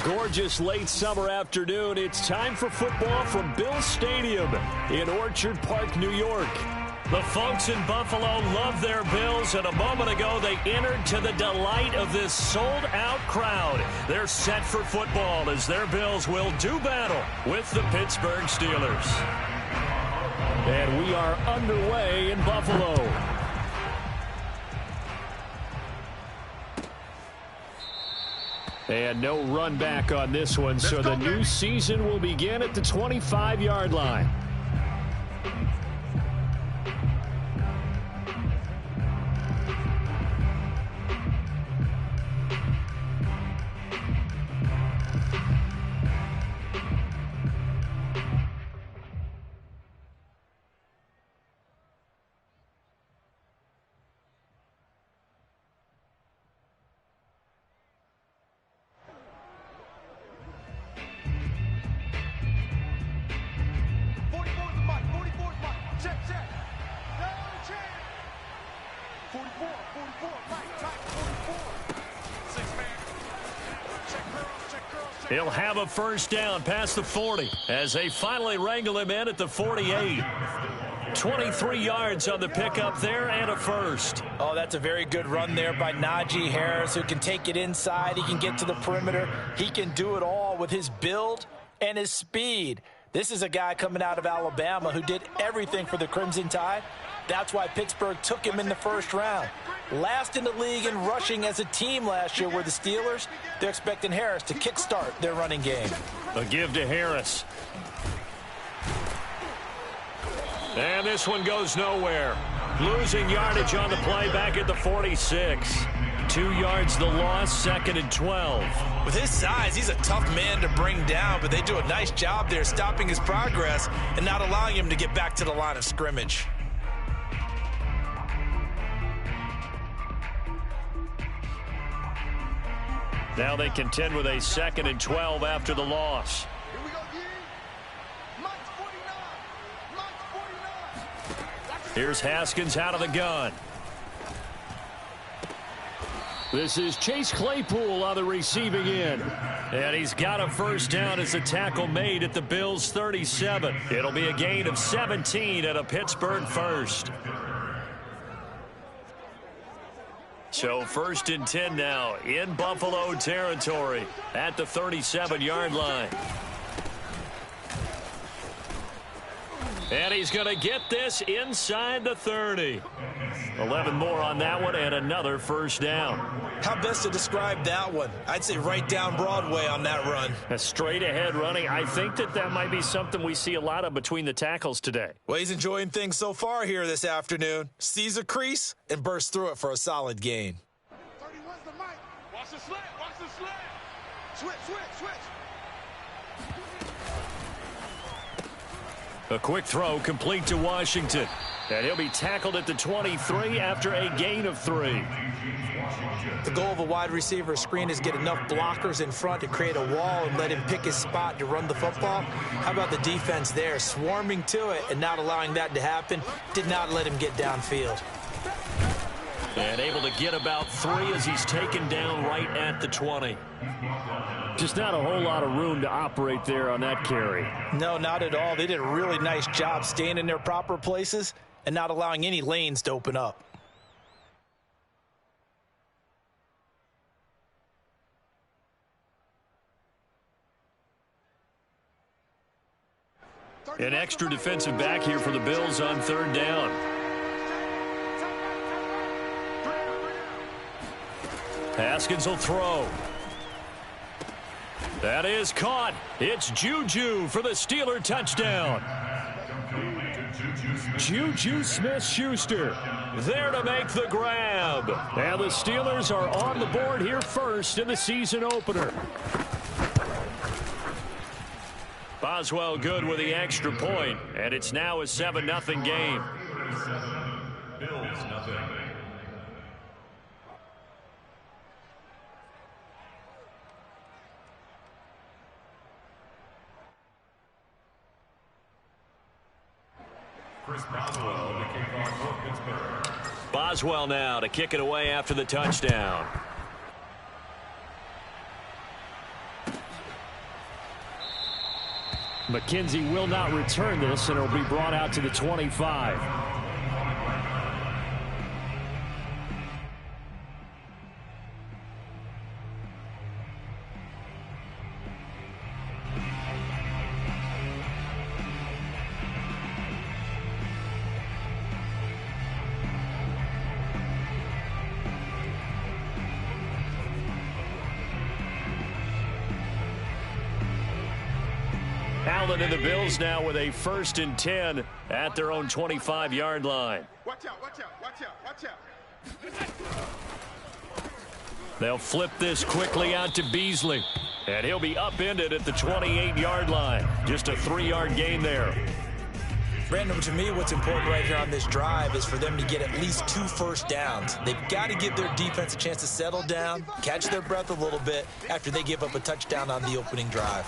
gorgeous late summer afternoon. It's time for football from Bills Stadium in Orchard Park, New York. The folks in Buffalo love their Bills, and a moment ago they entered to the delight of this sold-out crowd. They're set for football as their Bills will do battle with the Pittsburgh Steelers. And we are underway in Buffalo. And no run back on this one, so the new season will begin at the 25-yard line. He'll have a first down past the 40 as they finally wrangle him in at the 48. 23 yards on the pickup there and a first. Oh, that's a very good run there by Najee Harris, who can take it inside. He can get to the perimeter. He can do it all with his build and his speed. This is a guy coming out of Alabama who did everything for the Crimson Tide. That's why Pittsburgh took him in the first round. Last in the league in rushing as a team last year were the Steelers. They're expecting Harris to kickstart their running game. A give to Harris. And this one goes nowhere. Losing yardage on the play back at the 46. 2 yards the loss, 2nd and 12. With his size, he's a tough man to bring down, but they do a nice job there stopping his progress and not allowing him to get back to the line of scrimmage. Now they contend with a 2nd and 12 after the loss. Here's Haskins out of the gun. This is Chase Claypool on the receiving end. And he's got a first down as a tackle made at the Bills' 37. It'll be a gain of 17 and a Pittsburgh first. So 1st and 10 now in Buffalo territory at the 37-yard line. And he's going to get this inside the 30. 11 more on that one and another first down. How best to describe that one? I'd say right down Broadway on that run. A straight ahead running. I think that might be something we see a lot of between the tackles today. Well, he's enjoying things so far here this afternoon. Sees a crease and bursts through it for a solid gain. 31's the mic. Watch the slant. Watch the slant. Switch. A quick throw complete to Washington. And he'll be tackled at the 23 after a gain of 3. The goal of a wide receiver screen is get enough blockers in front to create a wall and let him pick his spot to run the football. How about the defense there, swarming to it and not allowing that to happen? Did not let him get downfield. And able to get about 3 as he's taken down right at the 20. Just not a whole lot of room to operate there on that carry. No, not at all. They did a really nice job staying in their proper places and not allowing any lanes to open up. An extra defensive back here for the Bills on 3rd down. Haskins will throw. That is caught. It's Juju for the Steeler touchdown. Juju Smith-Schuster there to make the grab. And the Steelers are on the board here first in the season opener. Boswell good with the extra point, and it's now a 7-0 game. Bills nothing. Chris Boswell, the kickoff for Pittsburgh. Boswell now to kick it away after the touchdown. McKenzie will not return this, and it'll be brought out to the 25. Allen and the Bills now with a 1st and 10 at their own 25-yard line. Watch out, watch out, watch out, watch out. They'll flip this quickly out to Beasley, and he'll be upended at the 28-yard line. Just a 3-yard gain there. Brandon, to me, what's important right here on this drive is for them to get at least 2 first downs. They've got to give their defense a chance to settle down, catch their breath a little bit after they give up a touchdown on the opening drive.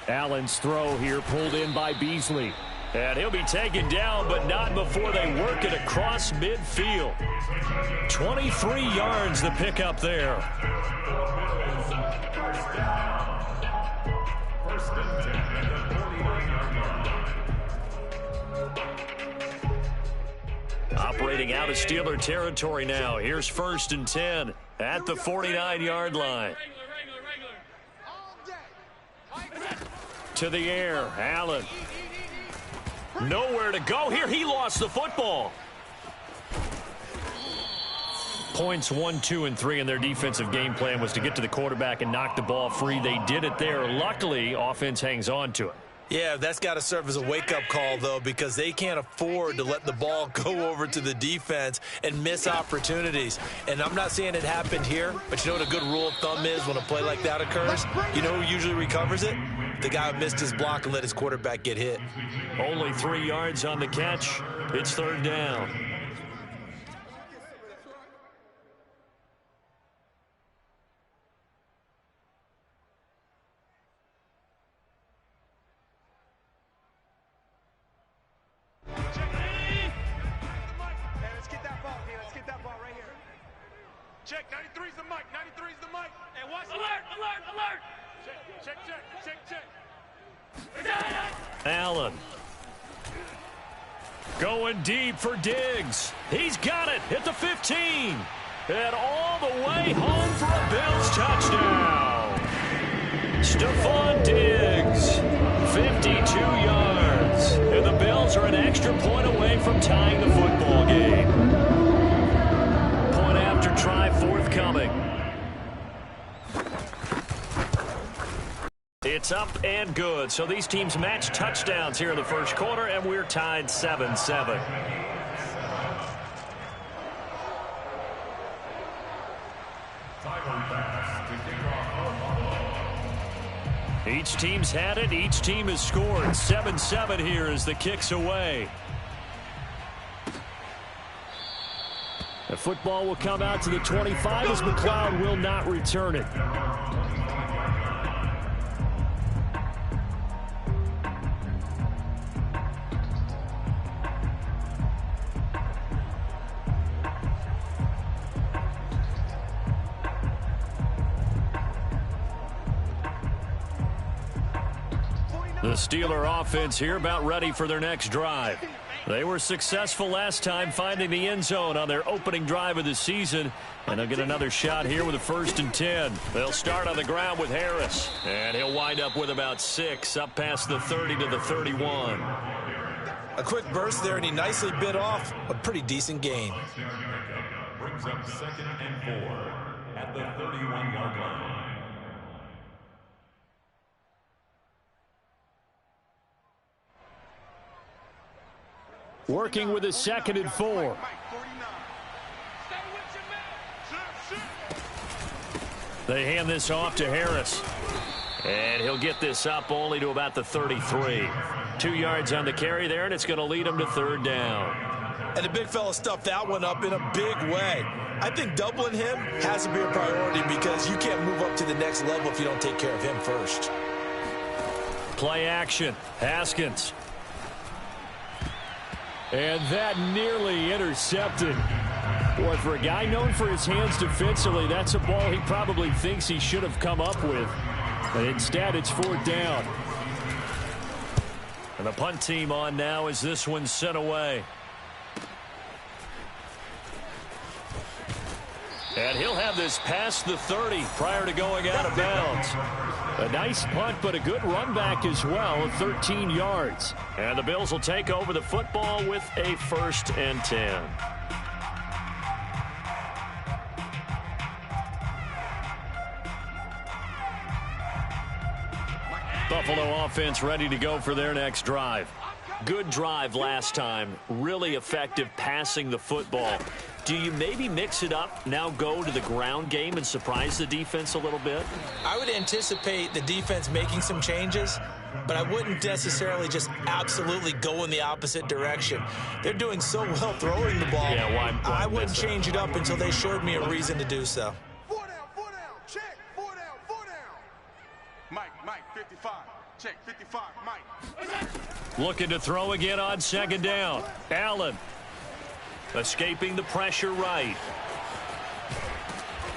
Allen's throw here pulled in by Beasley. And he'll be taken down, but not before they work it across midfield. 23 yards the pickup there. Operating out of Steeler territory now. Here's 1st and 10 at the 49-yard line. To the air, Allen. Nowhere to go here. He lost the football. Points 1, 2, and 3 in their defensive game plan was to get to the quarterback and knock the ball free. They did it there. Luckily, offense hangs on to it. Yeah, that's got to serve as a wake-up call, though, because they can't afford to let the ball go over to the defense and miss opportunities. And I'm not saying it happened here, but you know what a good rule of thumb is when a play like that occurs? You know who usually recovers it? The guy who missed his block and let his quarterback get hit. Only 3 yards on the catch. It's 3rd down. Check, 93's the mic, 93's the mic. And watch alert, alert, alert. Check, check, check, check, check. Allen. Going deep for Diggs. He's got it at the 15. And all the way home for a Bills touchdown. Stephon Diggs, 52 yards. And the Bills are an extra point away from tying the football game. Try forthcoming. It's up and good. So these teams match touchdowns here in the first quarter, and we're tied 7-7. Each team's had it. Each team has scored. 7-7 here as the kick's away. The football will come out to the 25 as McLeod will not return it. The Steeler offense here about ready for their next drive. They were successful last time finding the end zone on their opening drive of the season, and they'll get another shot here with a 1st and 10. They'll start on the ground with Harris, and he'll wind up with about 6 up past the 30 to the 31. A quick burst there, and he nicely bit off a pretty decent gain. Brings up 2nd and 4 at the 31-yard line. Working with a 2nd and 4. They hand this off to Harris. And he'll get this up only to about the 33. 2 yards on the carry there, and it's going to lead him to 3rd down. And the big fella stuffed that one up in a big way. I think doubling him has to be a priority because you can't move up to the next level if you don't take care of him first. Play action. Haskins. And that nearly intercepted. Boy, for a guy known for his hands defensively, that's a ball he probably thinks he should have come up with. But instead, it's 4th down. And the punt team on now as this one's sent away. And he'll have this past the 30 prior to going out of bounds. A nice punt, but a good run back as well of 13 yards. And the Bills will take over the football with a 1st and 10. Buffalo offense ready to go for their next drive. Good drive last time. Really effective passing the football. Do you maybe mix it up, now go to the ground game and surprise the defense a little bit? I would anticipate the defense making some changes, but I wouldn't necessarily just absolutely go in the opposite direction. They're doing so well throwing the ball. Yeah, why I wouldn't change it up until they showed me a reason to do so. 4 down, check, 4 down, 4 down. Mike, 55, check, 55, Mike. Looking to throw again on 2nd down. Allen escaping the pressure right.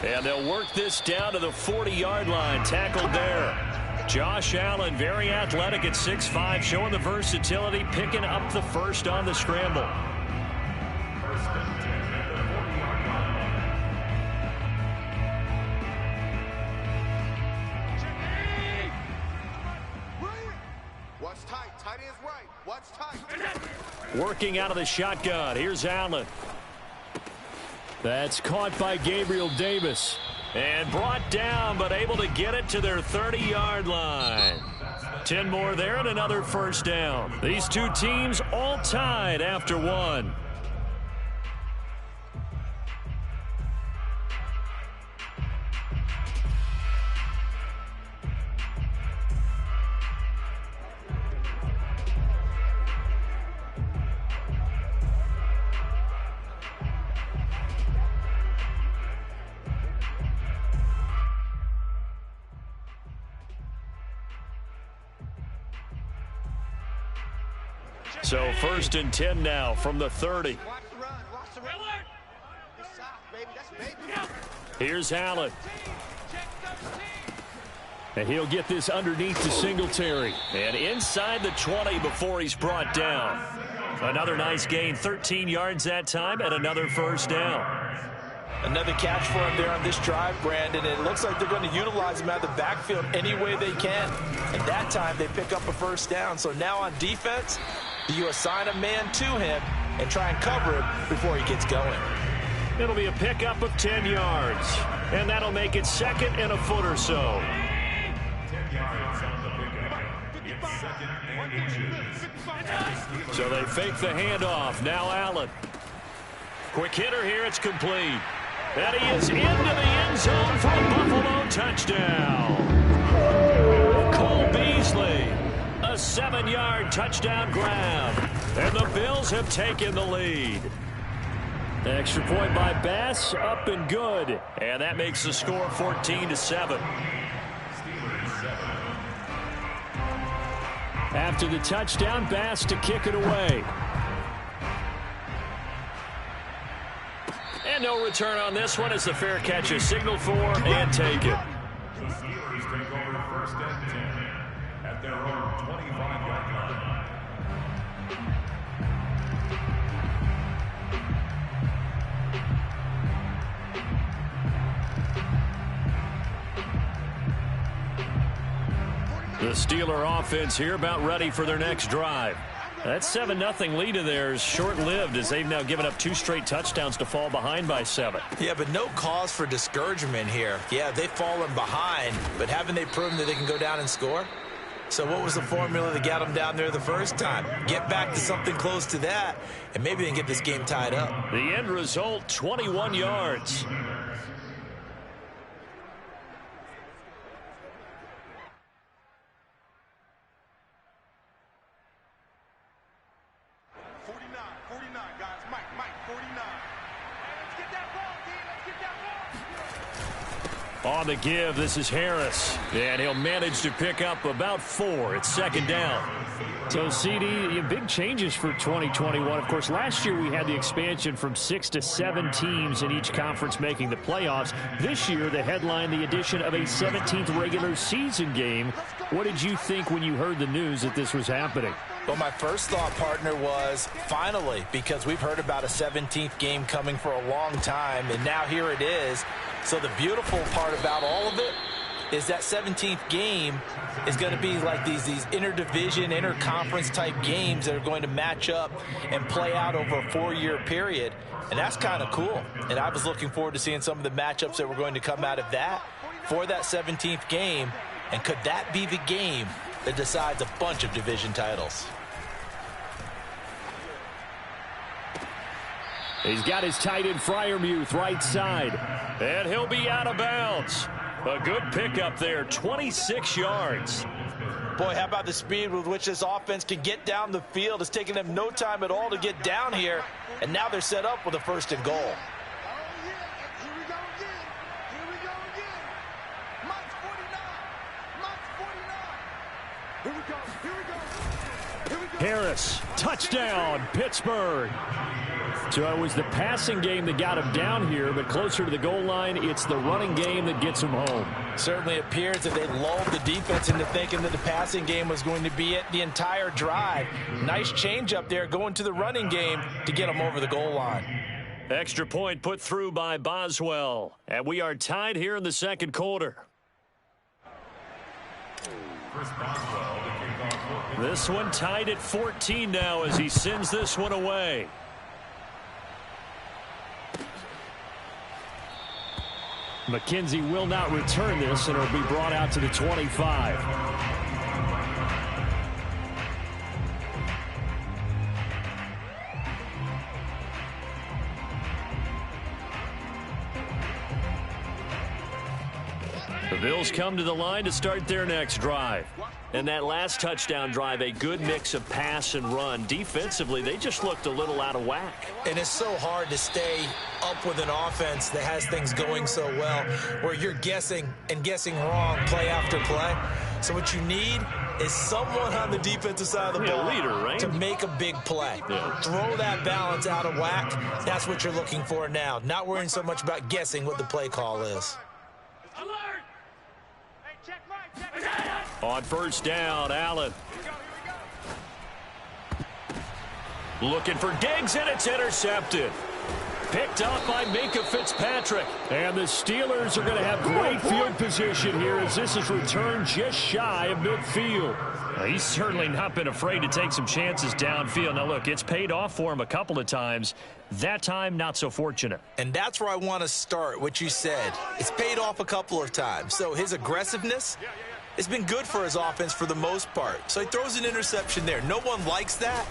And they'll work this down to the 40-yard line. Tackled there. Josh Allen, very athletic at 6'5", showing the versatility, picking up the 1st on the scramble. Watch tight, tight ends right, watch tight. Working out of the shotgun. Here's Allen. That's caught by Gabriel Davis. And brought down, but able to get it to their 30-yard line. 10 more there and another 1st down. These two teams all tied after 1. So 1st and 10 now from the 30. Here's Allen. And he'll get this underneath to Singletary. And inside the 20 before he's brought down. Another nice gain, 13 yards that time, and another 1st down. Another catch for him there on this drive, Brandon. It looks like they're going to utilize him out of the backfield any way they can. And that time they pick up a 1st down. So now on defense, you assign a man to him and try and cover him before he gets going. It'll be a pickup of 10 yards. And that'll make it 2nd and a foot or so. 10 yards on the pickup. It's 2nd and 2. So they fake the handoff. Now Allen. Quick hitter here. It's complete. And he is into the end zone for a Buffalo touchdown. Cole Beasley. A 7-yard touchdown grab. And the Bills have taken the lead. Extra point by Bass, up and good. And that makes the score 14-7. After the touchdown, Bass to kick it away. And no return on this one as the fair catch is signaled for and taken. The Steelers take over 1st and 10 at their own 25-yard line. The Steeler offense here about ready for their next drive. That 7-0 lead of theirs short-lived as they've now given up 2 straight touchdowns to fall behind by 7. Yeah, but no cause for discouragement here. Yeah, they've fallen behind, but haven't they proven that they can go down and score? So what was the formula that got them down there the first time? Get back to something close to that, and maybe they can get this game tied up. The end result, 21 yards. On the give, this is Harris. And he'll manage to pick up about 4. It's 2nd down. So, CD, big changes for 2021. Of course, last year we had the expansion from 6 to 7 teams in each conference making the playoffs. This year, they headlined the addition of a 17th regular season game. What did you think when you heard the news that this was happening? Well, my first thought, partner, was finally, because we've heard about a 17th game coming for a long time, and now here it is. So the beautiful part about all of it is that 17th game is going to be like these interdivision, interconference type games that are going to match up and play out over a 4-year period. And that's kind of cool. And I was looking forward to seeing some of the matchups that were going to come out of that for that 17th game. And could that be the game that decides a bunch of division titles? He's got his tight end Freiermuth right side. And he'll be out of bounds. A good pickup there, 26 yards. Boy, how about the speed with which this offense can get down the field? It's taking them no time at all to get down here. And now they're set up with a 1st and goal. Harris, touchdown, Pittsburgh. So it was the passing game that got him down here, but closer to the goal line, it's the running game that gets him home. Certainly appears that they lulled the defense into thinking that the passing game was going to be it the entire drive. Nice change up there going to the running game to get them over the goal line. Extra point put through by Boswell. And we are tied here in the second quarter. This one tied at 14 now as he sends this one away. McKenzie will not return this, and it'll be brought out to the 25. The Bills come to the line to start their next drive. And that last touchdown drive, a good mix of pass and run. Defensively, they just looked a little out of whack. And it's so hard to stay up with an offense that has things going so well, where you're guessing and guessing wrong play after play. So what you need is someone on the defensive side of the ball leader, right? to make a big play. Yeah. Throw that balance out of whack. That's what you're looking for now. Not worrying so much about guessing what the play call is. On 1st down, Allen. Looking for Diggs, and it's intercepted. Picked up by Minkah Fitzpatrick. And the Steelers are going to have great field position here as this is returned just shy of midfield. He's certainly not been afraid to take some chances downfield. Now, look, it's paid off for him a couple of times. That time, not so fortunate. And that's where I want to start, what you said. It's paid off a couple of times. So his aggressiveness, it's been good for his offense for the most part. So he throws an interception there. No one likes that,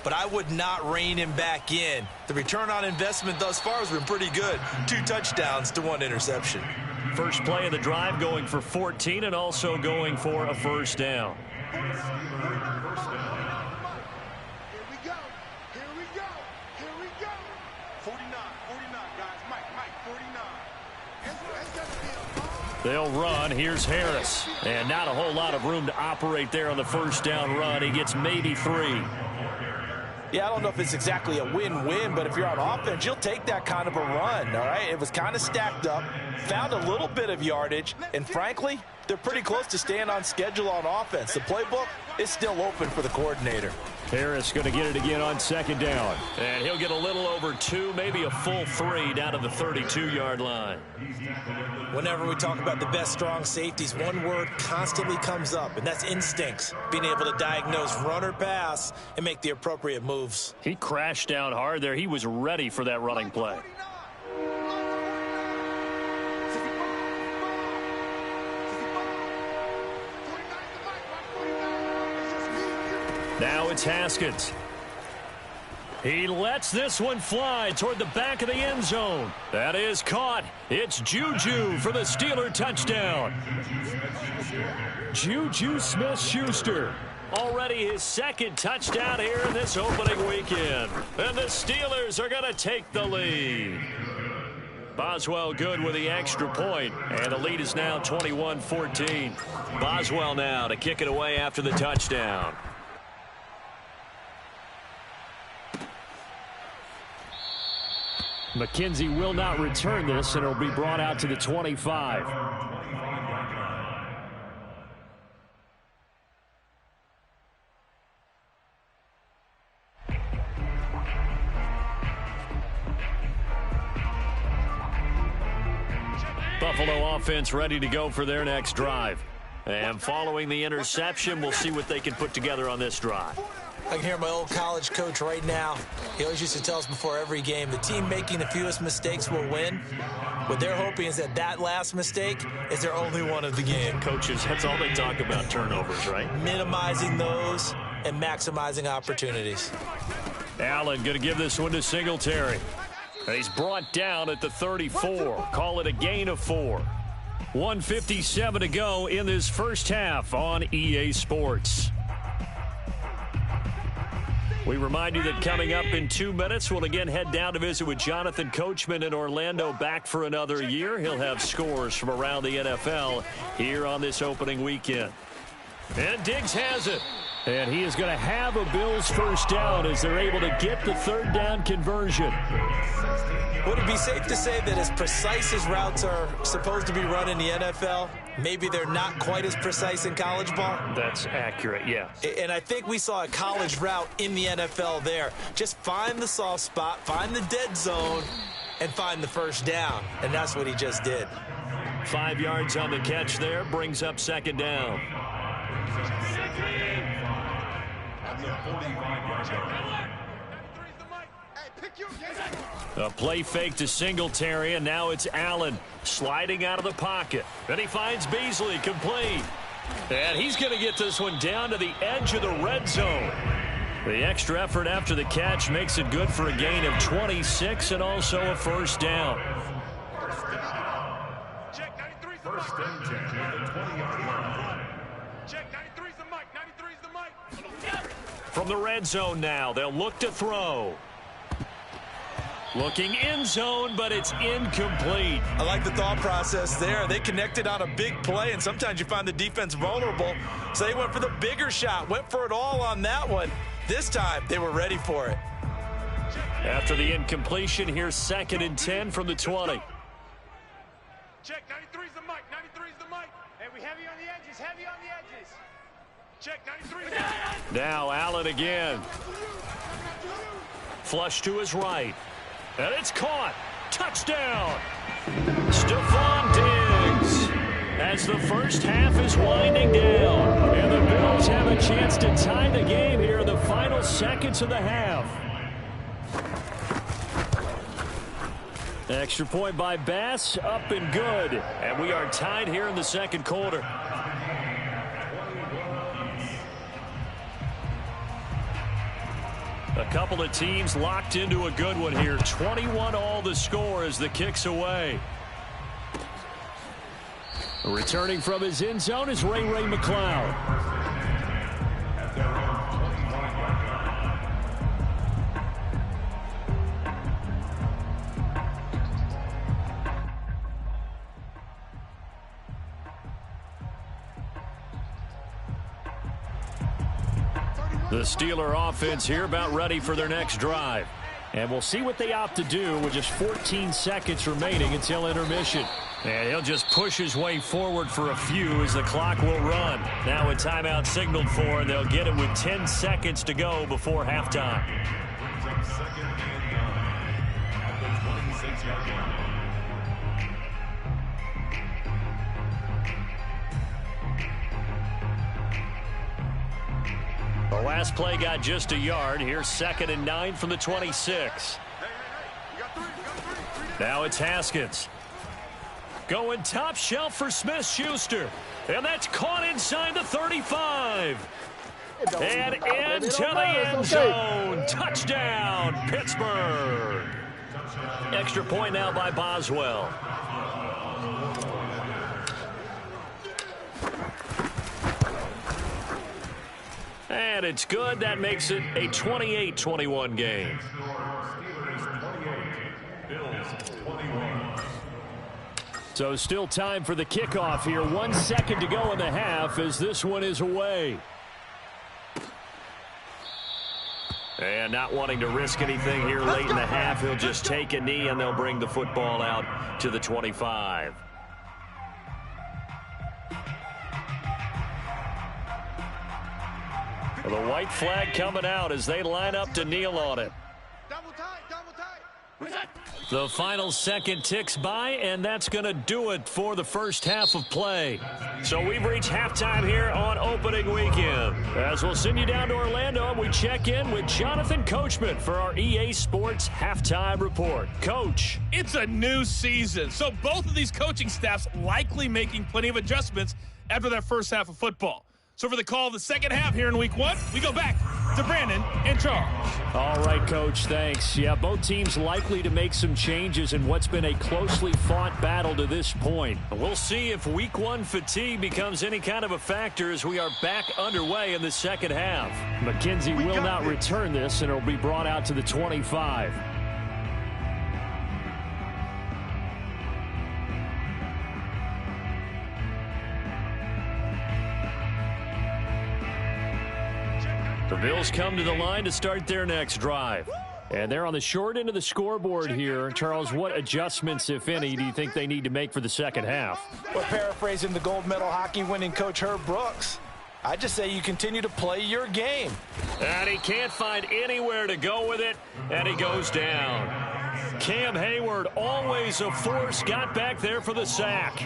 but I would not rein him back in. The return on investment thus far has been pretty good. 2 touchdowns to 1 interception. First play of the drive going for 14 and also going for a 1st down. Here we go. Here we go. Here we go. 49, guys. Mike, 49. They'll run. Here's Harris. And not a whole lot of room to operate there on the 1st down run. He gets maybe 3. Yeah, I don't know if it's exactly a win-win, but if you're on offense, you'll take that kind of a run, all right? It was kind of stacked up, found a little bit of yardage, and frankly, they're pretty close to staying on schedule on offense. The playbook is still open for the coordinator. Harris going to get it again on 2nd down. And he'll get a little over 2, maybe a full 3 down to the 32-yard line. Whenever we talk about the best strong safeties, one word constantly comes up, and that's instincts. Being able to diagnose run or pass and make the appropriate moves. He crashed down hard there. He was ready for that running play. Now it's Haskins. He lets this one fly toward the back of the end zone. That is caught. It's Juju for the Steeler touchdown. Juju Smith-Schuster. Already his 2nd touchdown here in this opening weekend. And the Steelers are going to take the lead. Boswell good with the extra point. And the lead is now 21-14. Boswell now to kick it away after the touchdown. McKenzie will not return this, and it'll be brought out to the 25. Buffalo offense ready to go for their next drive. And following the interception, we'll see what they can put together on this drive. I can hear my old college coach right now. He always used to tell us before every game, the team making the fewest mistakes will win. What they're hoping is that last mistake is their only one of the game. Coaches, that's all they talk about, turnovers, right? Minimizing those and maximizing opportunities. Allen going to give this one to Singletary. And he's brought down at the 34. Call it a gain of 4. 1:57 to go in this first half on EA Sports. We remind you that coming up in 2 minutes, we'll again head down to visit with Jonathan Coachman in Orlando, back for another year. He'll have scores from around the NFL here on this opening weekend. And Diggs has it. And he is going to have a Bills first down as they're able to get the third down conversion. Would it be safe to say that as precise as routes are supposed to be run in the NFL, maybe they're not quite as precise in college ball? That's accurate, yeah. And I think we saw a college route in the NFL there. Just find the soft spot, find the dead zone, and find the first down. And that's what he just did. 5 yards on the catch there, brings up second down. A play fake to Singletary, and now it's Allen sliding out of the pocket. Then he finds Beasley, complete. And he's going to get this one down to the edge of the red zone. The extra effort after the catch makes it good for a gain of 26 and also a first down. First and 10 at the 20-yard line. Check, 93's the mic, 93's the mic. From the red zone now, they'll look to throw. Looking in zone, but it's incomplete. I like the thought process there. They connected on a big play, and sometimes you find the defense vulnerable. So they went for the bigger shot, went for it all on that one. This time, they were ready for it. After the incompletion, here's second and 10 from the 20. Check, 93's the mic, 93's the mic. Hey, we heavy on the edges, heavy on the edges. Check, 93's the mic. Now Allen again. Flush to his right. And it's caught. Touchdown. Stephon Diggs. As the first half is winding down. And the Bills have a chance to tie the game here in the final seconds of the half. Extra point by Bass, up and good. And we are tied here in the second quarter. A couple of teams locked into a good one here. 21 all the score as the kick's away. Returning from his end zone is Ray McCloud. The Steeler offense here about ready for their next drive. And we'll see what they opt to do with just 14 seconds remaining until intermission. And he'll just push his way forward for a few as the clock will run. Now a timeout signaled for, and they'll get it with 10 seconds to go before halftime. Second and 9 at the 26-yard line. The last play got just a yard. Here's second and 9 from the 26. Now it's Haskins. Going top shelf for Smith-Schuster. And that's caught inside the 35. And into the end zone. Touchdown, Pittsburgh. Extra point now by Boswell. And it's good. That makes it a 28-21 game. So still time for the kickoff here. 1 second to go in the half as this one is away. And not wanting to risk anything here late in the half, he'll just take a knee and they'll bring the football out to the 25. The white flag coming out as they line up to kneel on it. Double tight, double tight. The final second ticks by, and that's going to do it for the first half of play. So we've reached halftime here on opening weekend. As we'll send you down to Orlando, we check in with Jonathan Coachman for our EA Sports Halftime Report. Coach. It's a new season, so both of these coaching staffs likely making plenty of adjustments after that first half of football. So for the call of the second half here in week one, we go back to Brandon and Charles. All right, Coach, thanks. Yeah, both teams likely to make some changes in what's been a closely fought battle to this point. We'll see if week one fatigue becomes any kind of a factor as we are back underway in the second half. McKenzie will not return this, and it'll be brought out to the 25. The Bills come to the line to start their next drive. And they're on the short end of the scoreboard here. Charles, what adjustments, if any, do you think they need to make for the second half? Well, paraphrasing the gold medal hockey winning coach Herb Brooks, I just say you continue to play your game. And he can't find anywhere to go with it, and he goes down. Cam Hayward, always a force, got back there for the sack.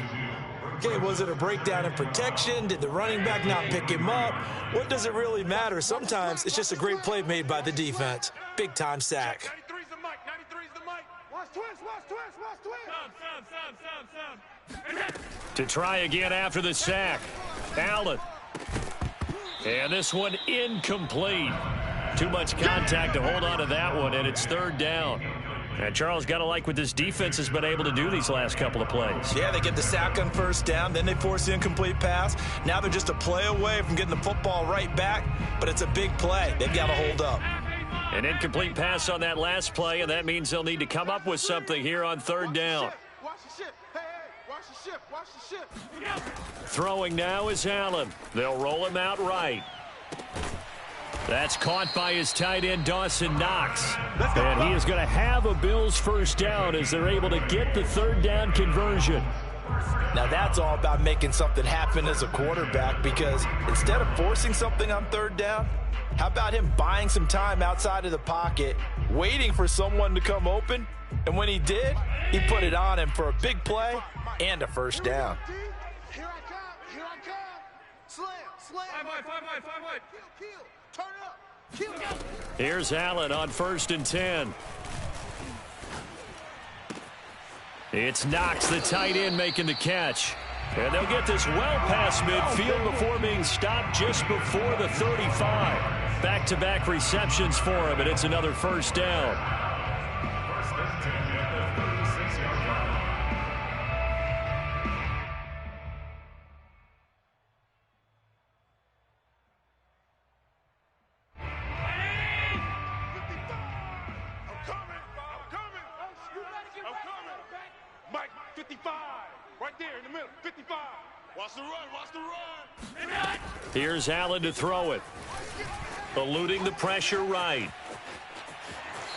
Okay, was it a breakdown in protection? Did the running back not pick him up? What does it really matter? Sometimes it's just a great play made by the defense. Big-time sack. 93's the mic. 93's the mic. Watch twist. Watch twist. Watch twist. To try again after the sack. Allen. And this one incomplete. Too much contact to hold on to that one, and it's third down. And Charles, got to like what this defense has been able to do these last couple of plays. Yeah, they get the sack on first down, then they force the incomplete pass. Now they're just a play away from getting the football right back, but it's a big play. They've got to hold up. An incomplete pass on that last play, and that means they'll need to come up with something here on third down. Watch the ship. Hey, watch the ship. Watch the ship. Throwing now is Allen. They'll roll him out right. That's caught by his tight end, Dawson Knox. And he is going to have a Bills first down as they're able to get the third down conversion. Now that's all about making something happen as a quarterback, because instead of forcing something on third down, how about him buying some time outside of the pocket, waiting for someone to come open, and when he did, he put it on him for a big play and a first down. Here I come. Here I come. Slam. Slam. 5 wide. Kill. Turn up. Kill. Here's Allen on 1st and 10. It's Knox, the tight end, making the catch. And they'll get this well past midfield before being stopped just before the 35. Back-to-back receptions for him, and it's another first down. Mike, 55. Right there in the middle. 55. Watch the run. Here's Allen to throw it. Eluding the pressure right.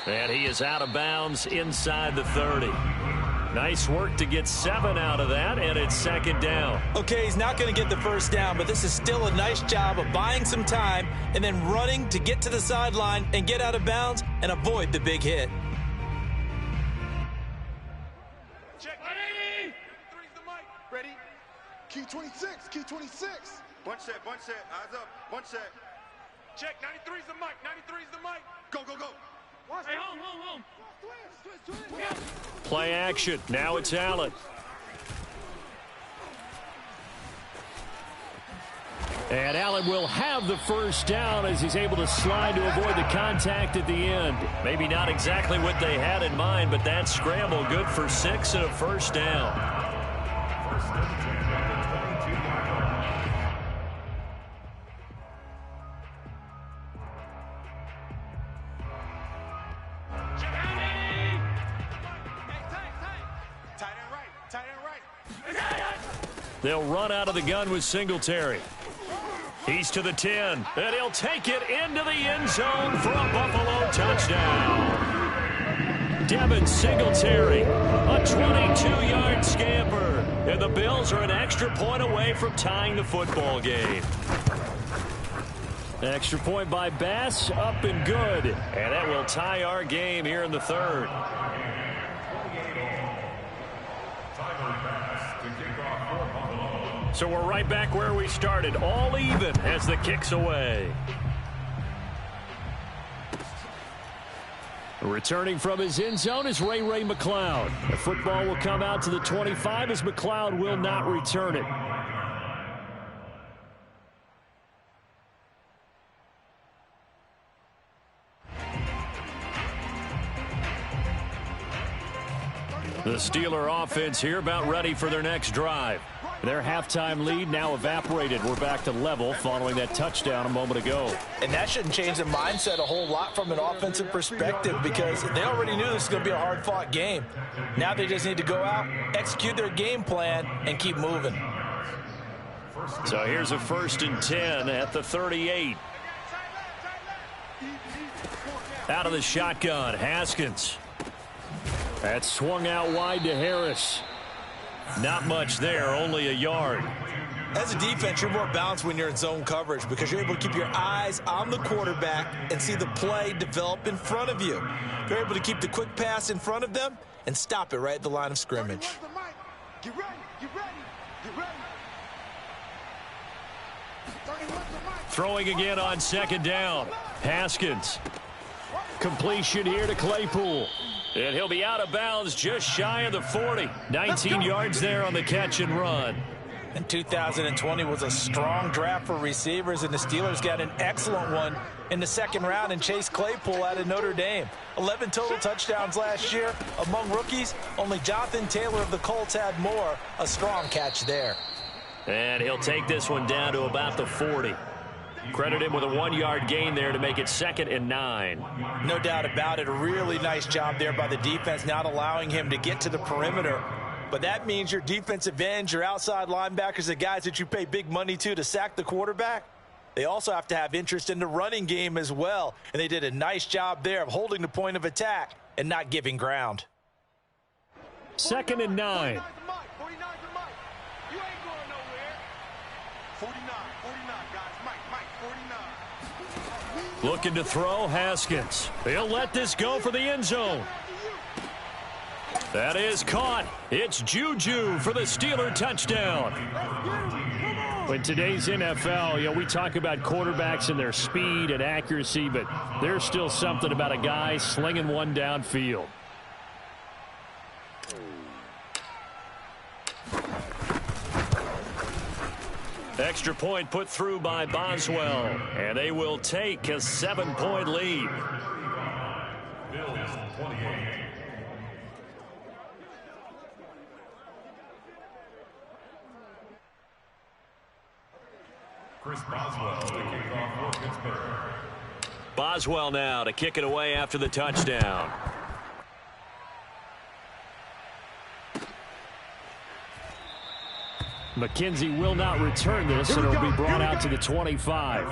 And he is out of bounds inside the 30. Nice work to get 7 out of that, and it's second down. Okay, he's not going to get the first down, but this is still a nice job of buying some time and then running to get to the sideline and get out of bounds and avoid the big hit. Check. 3's the mic. Ready? Key 26. Key 26. Bunch set. Eyes up. Bunch set. Check. 93's the mic. 93's the mic. Go. Hey, home. Twist. Play action. Now it's Allen. And Allen will have the first down as he's able to slide to avoid the contact at the end. Maybe not exactly what they had in mind, but that scramble good for 6 and a first down. Tight end right. They'll run out of the gun with Singletary. He's to the 10, and he'll take it into the end zone for a Buffalo touchdown. Devin Singletary, a 22-yard scamper. And the Bills are an extra point away from tying the football game. Extra point by Bass, up and good. And that will tie our game here in the third. So we're right back where we started, all even as the kick's away. Returning from his end zone is Ray McLeod. The football will come out to the 25 as McLeod will not return it. The Steeler offense here about ready for their next drive. Their halftime lead now evaporated. We're back to level following that touchdown a moment ago. And that shouldn't change the mindset a whole lot from an offensive perspective because they already knew this was going to be a hard-fought game. Now they just need to go out, execute their game plan, and keep moving. So here's a 1st and 10 at the 38. Out of the shotgun, Haskins. That's swung out wide to Harris. Not much there, only a yard. As a defense, you're more balanced when you're in zone coverage because you're able to keep your eyes on the quarterback and see the play develop in front of you. You're able to keep the quick pass in front of them and stop it right at the line of scrimmage. Get ready, get ready, get ready. Throwing again on 2nd down. Haskins. Completion here to Claypool. And he'll be out of bounds just shy of the 40. 19 yards there on the catch and run. And 2020 was a strong draft for receivers, and the Steelers got an excellent one in the 2nd round in Chase Claypool out of Notre Dame. 11 total touchdowns last year. Among rookies, only Jonathan Taylor of the Colts had more. A strong catch there. And he'll take this one down to about the 40. Credit him with a 1-yard gain there to make it 2nd and 9. No doubt about it. A really nice job there by the defense, not allowing him to get to the perimeter. But that means your defensive ends, your outside linebackers, the guys that you pay big money to sack the quarterback, they also have to have interest in the running game as well. And they did a nice job there of holding the point of attack and not giving ground. 2nd and 9. 49, guys. Mike, 49. Looking to throw, Haskins. He'll let this go for the end zone. That is caught. It's Juju for the Steeler touchdown. In today's NFL, we talk about quarterbacks and their speed and accuracy, but there's still something about a guy slinging one downfield. Extra point put through by Boswell, and they will take a 7-point lead. Bills 28. Chris Boswell to kick off for Pittsburgh. Boswell now to kick it away after the touchdown. McKenzie will not return this, and it'll be brought out to the 25.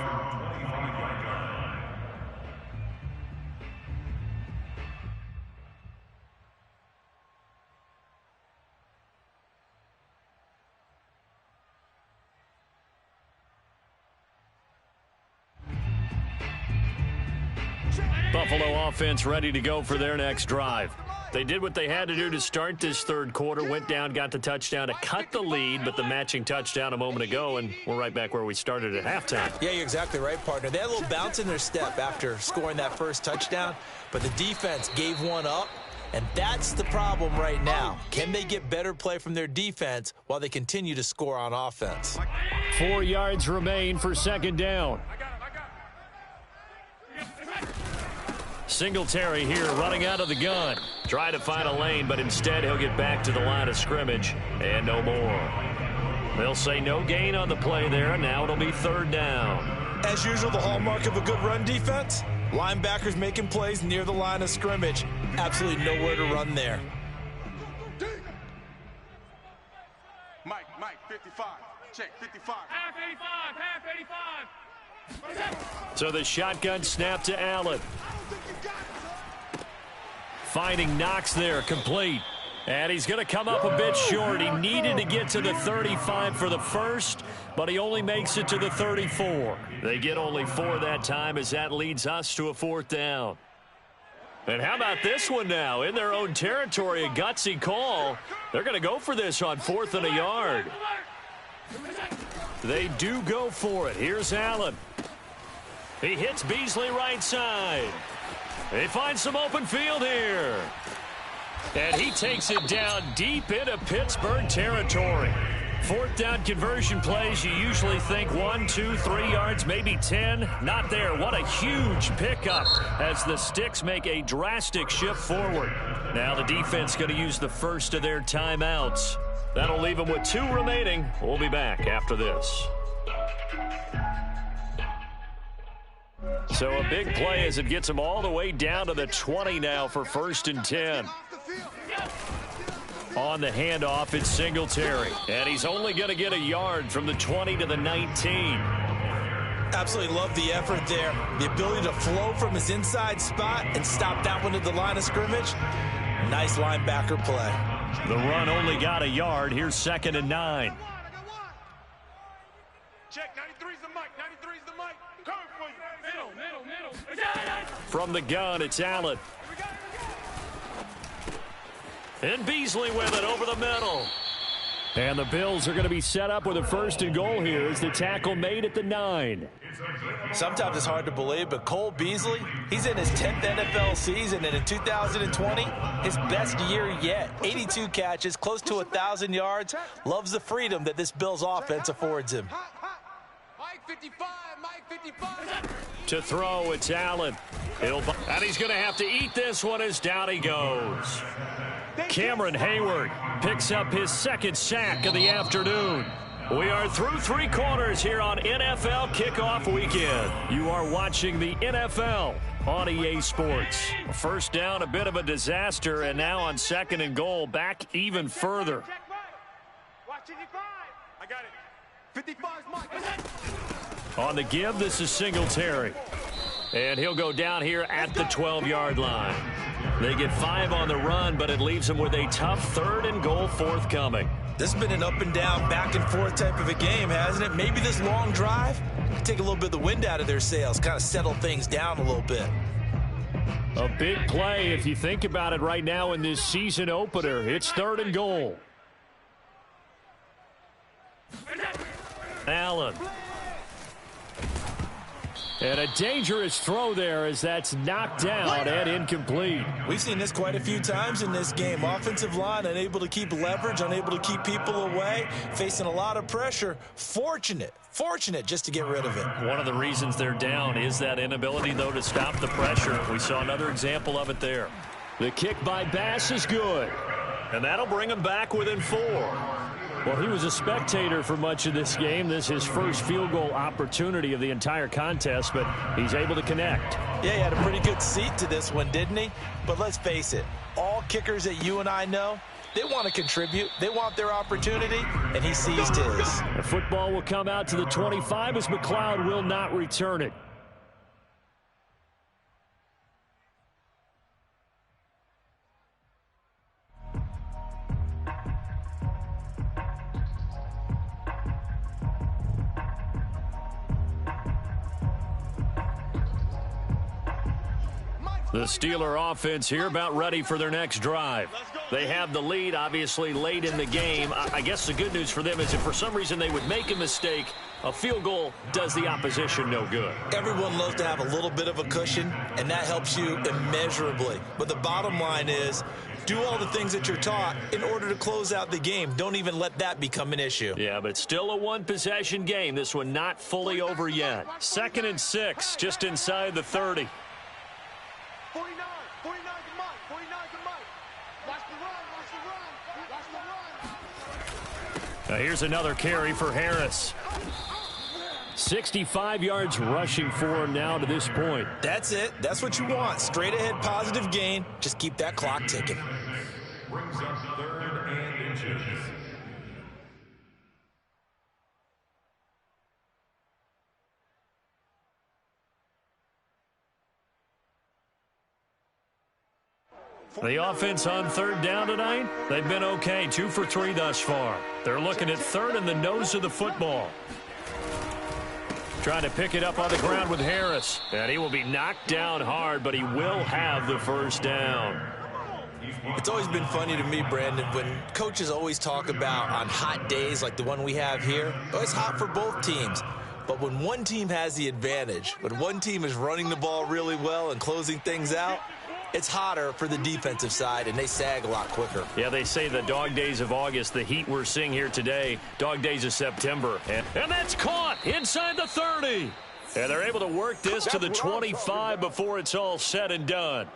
Buffalo offense ready to go for their next drive. They did what they had to do to start this third quarter, went down, got the touchdown to cut the lead, but the matching touchdown a moment ago, and we're right back where we started at halftime. Yeah, you're exactly right, partner. They had a little bounce in their step after scoring that first touchdown, but the defense gave one up, and that's the problem right now. Can they get better play from their defense while they continue to score on offense? 4 yards remain for 2nd down. Singletary here running out of the gun. Try to find a lane, but instead he'll get back to the line of scrimmage and no more. They'll say no gain on the play there, and now it'll be 3rd down. As usual, the hallmark of a good run defense, linebackers making plays near the line of scrimmage. Absolutely nowhere to run there. Mike, 55. Check, 55. Half 85. So the shotgun snap to Allen. Finding Knox there, complete. And he's going to come up a bit short. He needed to get to the 35 for the first, but he only makes it to the 34. They get only 4 that time as that leads us to a 4th down. And how about this one now? In their own territory, a gutsy call. They're going to go for this on 4th and a yard. They do go for it. Here's Allen. He hits Beasley right side. They find some open field here. And he takes it down deep into Pittsburgh territory. 4th down conversion plays, you usually think 1, 2, 3 yards, maybe 10. Not there. What a huge pickup as the Sticks make a drastic shift forward. Now the defense going to use the first of their timeouts. That'll leave them with 2 remaining. We'll be back after this. So a big play as it gets them all the way down to the 20 now for 1st and 10. On the handoff, it's Singletary. And he's only going to get a yard from the 20 to the 19. Absolutely love the effort there. The ability to flow from his inside spot and stop that one at the line of scrimmage. Nice linebacker play. The run only got a yard. Here's 2nd and 9. Check, 93's the mic, 93's the mic. Coming for you. Middle. From the gun, it's Allen. And Beasley with it over the middle. And the Bills are going to be set up with a 1st and goal here as the tackle made at the 9. Sometimes it's hard to believe, but Cole Beasley, he's in his 10th NFL season, and in 2020, his best year yet. 82 catches, close to 1,000 yards. Loves the freedom that this Bills offense affords him. Mike 55, Mike 55. To throw, it's Allen. And he's going to have to eat this one as down he goes. Cameron Hayward picks up his 2nd sack of the afternoon. We are through 3 quarters here on NFL Kickoff Weekend. You are watching the NFL on EA Sports. 1st down, a bit of a disaster, and now on 2nd and goal, back even further. Watch 55. I got it. 55's Mike. On the give, this is Singletary. And he'll go down here at the 12-yard line. They get 5 on the run, but it leaves them with a tough 3rd and goal forthcoming. This has been an up and down, back and forth type of a game, hasn't it? Maybe this long drive could take a little bit of the wind out of their sails, kind of settle things down a little bit. A big play if you think about it right now in this season opener. It's 3rd and goal. Allen. And a dangerous throw there as that's knocked down and incomplete. We've seen this quite a few times in this game. Offensive line unable to keep leverage, unable to keep people away, facing a lot of pressure. Fortunate just to get rid of it. One of the reasons they're down is that inability, though, to stop the pressure. We saw another example of it there. The kick by Bass is good. And that'll bring him back within 4. Well, he was a spectator for much of this game. This is his first field goal opportunity of the entire contest, but he's able to connect. Yeah, he had a pretty good seat to this one, didn't he? But let's face it, all kickers that you and I know, they want to contribute. They want their opportunity, and he seized his. The football will come out to the 25 as McLeod will not return it. The Steeler offense here about ready for their next drive. They have the lead, obviously, late in the game. I guess the good news for them is if for some reason they would make a mistake, a field goal does the opposition no good. Everyone loves to have a little bit of a cushion, and that helps you immeasurably. But the bottom line is, do all the things that you're taught in order to close out the game. Don't even let that become an issue. Yeah, but it's still a one-possession game. This one not fully over yet. 2nd and 6, just inside the 30. 49's the mic, 49's the mic. Watch the run, watch the run. Now here's another carry for Harris. 65 yards rushing for him now to this point. That's it. That's what you want. Straight ahead positive gain. Just keep that clock ticking. Brings up 3rd and inches. The offense on third down tonight, they've been okay, 2 for 3 thus far. They're looking at third in the nose of the football. Trying to pick it up on the ground with Harris. And he will be knocked down hard, but he will have the first down. It's always been funny to me, Brandon, when coaches always talk about on hot days like the one we have here, it's hot for both teams. But when one team has the advantage, when one team is running the ball really well and closing things out, it's hotter for the defensive side, and they sag a lot quicker. Yeah, they say the dog days of August, the heat we're seeing here today, dog days of September. And that's caught inside the 30. And they're able to work this to the 25 before it's all said and done.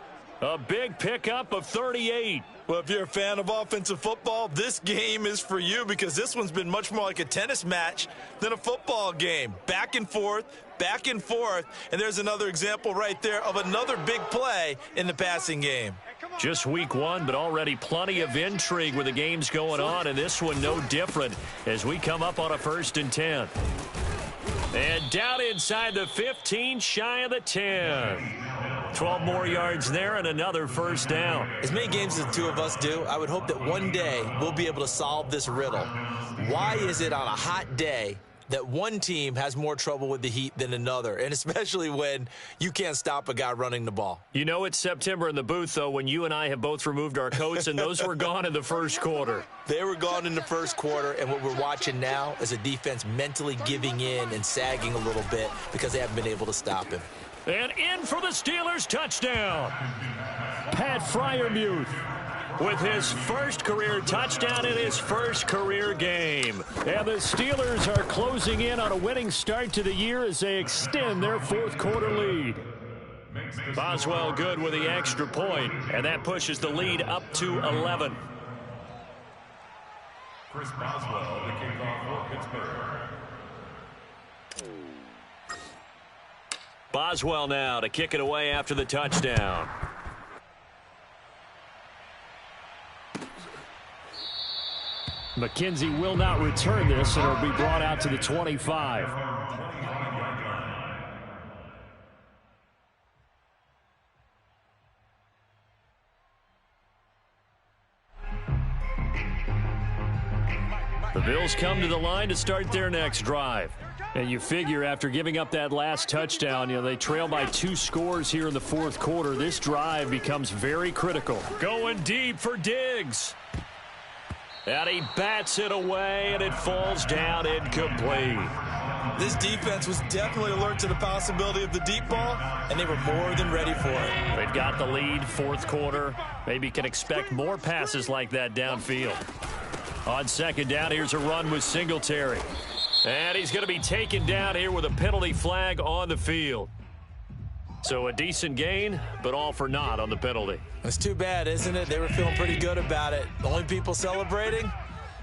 A big pickup of 38. Well, if you're a fan of offensive football, this game is for you because this one's been much more like a tennis match than a football game. Back and forth, and there's another example right there of another big play in the passing game. Just week 1, but already plenty of intrigue with the games going on, and this one no different as we come up on a 1st and 10. And down inside the 15, shy of the 10. 12 more yards there and another first down. As many games as the two of us do, I would hope that one day we'll be able to solve this riddle. Why is it on a hot day that one team has more trouble with the heat than another, and especially when you can't stop a guy running the ball? You know it's September in the booth, though, when you and I have both removed our coats, and those were gone in the first quarter. They were gone in the first quarter, and what we're watching now is a defense mentally giving in and sagging a little bit because they haven't been able to stop him. And in for the Steelers, touchdown. Pat Freiermuth with his first career touchdown in his first career game. And the Steelers are closing in on a winning start to the year as they extend their 4th quarter lead. Boswell good with the extra point, and that pushes the lead up to 11. Chris Boswell, the kickoff for Pittsburgh. Boswell now to kick it away after the touchdown. McKenzie will not return this, and it'll be brought out to the 25. The Bills come to the line to start their next drive. And you figure after giving up that last touchdown, they trail by 2 scores here in the 4th quarter. This drive becomes very critical. Going deep for Diggs. And he bats it away, and it falls down incomplete. This defense was definitely alert to the possibility of the deep ball, and they were more than ready for it. They've got the lead, 4th quarter. Maybe can expect more passes like that downfield. On 2nd down, here's a run with Singletary. And he's going to be taken down here with a penalty flag on the field. So a decent gain, but all for naught on the penalty. It's too bad, isn't it? They were feeling pretty good about it. The only people celebrating,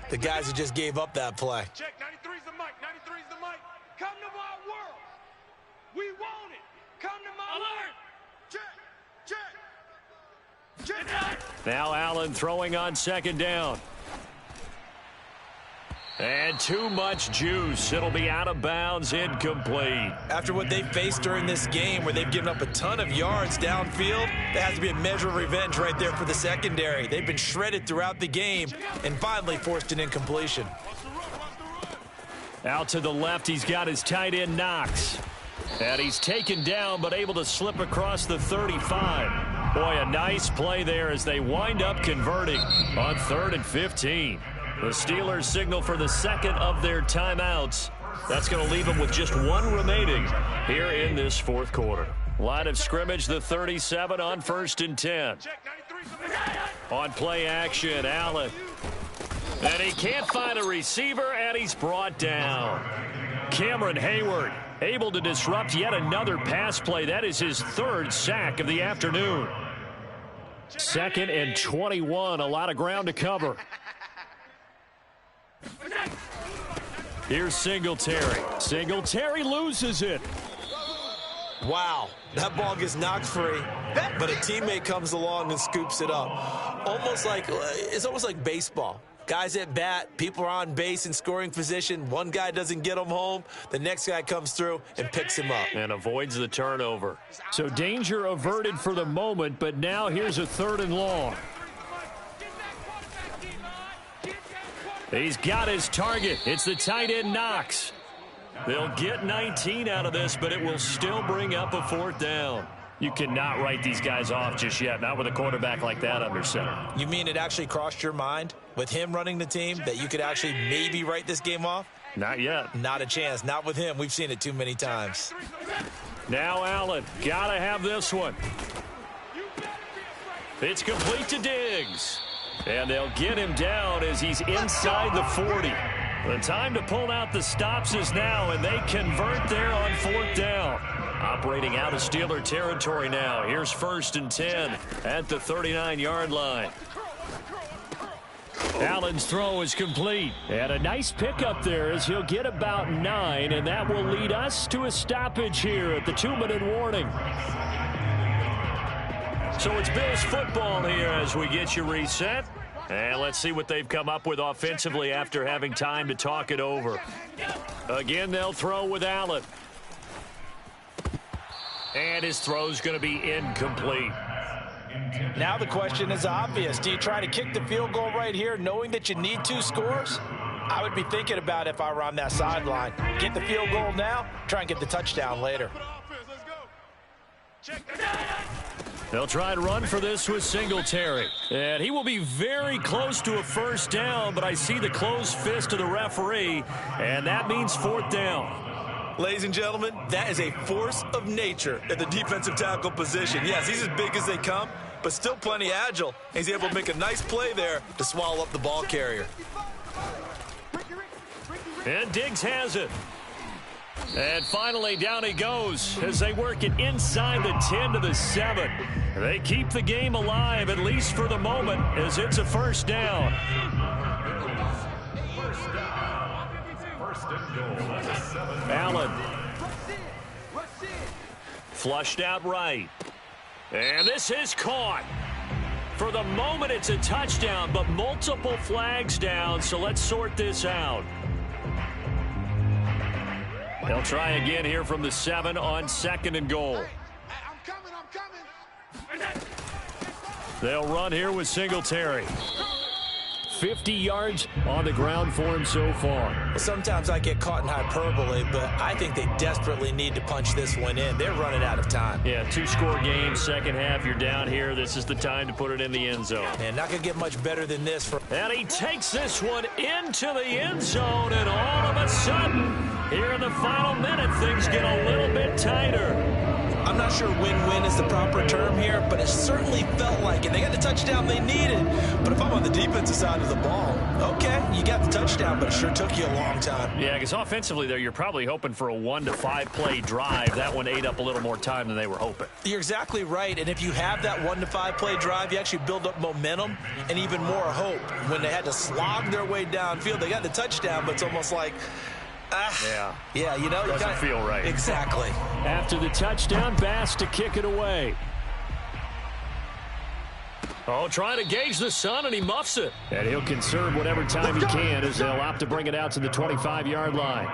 the guys who just gave up that play. Check, 93's the mic, 93's the mic. Come to my world. We want it. Come to my alert. Check. Now Allen throwing on 2nd down. And too much juice. It'll be out of bounds, incomplete. After what they faced during this game where they've given up a ton of yards downfield, there has to be a measure of revenge right there for the secondary. They've been shredded throughout the game and finally forced an incompletion. Out to the left, he's got his tight end Knox. And he's taken down but able to slip across the 35. Boy, a nice play there as they wind up converting on 3rd and 15. The Steelers signal for the 2nd of their timeouts. That's going to leave them with just 1 remaining here in this 4th quarter. Line of scrimmage, the 37 on 1st and 10. On play action, Allen. And he can't find a receiver, and he's brought down. Cameron Hayward able to disrupt yet another pass play. That is his 3rd sack of the afternoon. 2nd and 21, a lot of ground to cover. Here's Singletary. Singletary loses it. Wow, that ball gets knocked free, but a teammate comes along and scoops it up. It's almost like baseball. Guys at bat, people are on base in scoring position. One guy doesn't get him home. The next guy comes through and picks him up. And avoids the turnover. So danger averted for the moment, but now here's a 3rd and long. He's got his target. It's the tight end, Knox. They'll get 19 out of this, but it will still bring up a 4th down. You cannot write these guys off just yet, not with a quarterback like that under center. You mean it actually crossed your mind with him running the team that you could actually maybe write this game off? Not yet. Not a chance. Not with him. We've seen it too many times. Now Allen. Got to have this one. It's complete to Diggs. And they'll get him down as he's inside the 40. The time to pull out the stops is now, and they convert there on 4th down. Operating out of Steeler territory now. Here's 1st and 10 at the 39-yard line. Allen's throw is complete. And a nice pickup there as he'll get about 9, and that will lead us to a stoppage here at the 2-minute warning. So it's Bills football here as we get you reset. And let's see what they've come up with offensively after having time to talk it over. Again, they'll throw with Allen. And his throw's going to be incomplete. Now the question is obvious. Do you try to kick the field goal right here knowing that you need 2 scores? I would be thinking about if I were on that sideline. Get the field goal now, try and get the touchdown later. They'll try and run for this with Singletary. And he will be very close to a 1st down, but I see the closed fist of the referee, and that means 4th down. Ladies and gentlemen, that is a force of nature at the defensive tackle position. Yes, he's as big as they come, but still plenty agile. He's able to make a nice play there to swallow up the ball carrier. And Diggs has it. And finally, down he goes as they work it inside the 10 to the 7. They keep the game alive, at least for the moment, as it's a 1st down. Allen. Flushed out right. And this is caught. For the moment, it's a touchdown, but multiple flags down, so let's sort this out. They'll try again here from the 7 on 2nd and goal. I'm coming. They'll run here with Singletary. 50 yards on the ground for him so far. Sometimes I get caught in hyperbole, but I think they desperately need to punch this one in. They're running out of time. Yeah, 2-score game, second half, you're down here. This is the time to put it in the end zone. And not going to get much better than this. And he takes this one into the end zone, and all of a sudden, here in the final minute, things get a little bit tighter. I'm not sure win-win is the proper term here, but it certainly felt like it. They got the touchdown they needed. But if I'm on the defensive side of the ball, okay, you got the touchdown, but it sure took you a long time. Yeah, because offensively there, you're probably hoping for a 1 to 5 play drive. That one ate up a little more time than they were hoping. You're exactly right. And if you have that 1 to 5 play drive, you actually build up momentum and even more hope. When they had to slog their way downfield, they got the touchdown, but it's almost like, yeah, you know, doesn't feel right. Exactly. After the touchdown, Bass to kick it away. Oh, trying to gauge the sun, and he muffs it. And he'll conserve whatever time he can as they'll opt to bring it out to the 25-yard line.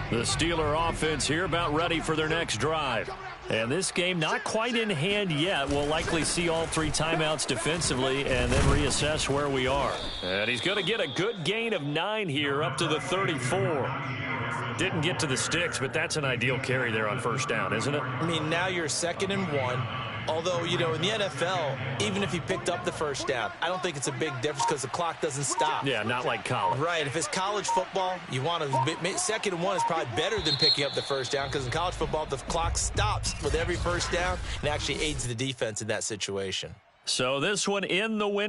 The Steeler offense here about ready for their next drive. And this game not quite in hand yet. We'll likely see all 3 timeouts defensively and then reassess where we are. And he's going to get a good gain of 9 here up to the 34. Didn't get to the sticks, but that's an ideal carry there on 1st down, isn't it? I mean, now you're 2nd and 1. Although, you know, in the NFL, even if he picked up the 1st down, I don't think it's a big difference because the clock doesn't stop. Yeah, not like college. Right. If it's college football, you want to 2nd and 1 is probably better than picking up the 1st down because in college football, the clock stops with every 1st down and actually aids the defense in that situation. So this one in the win.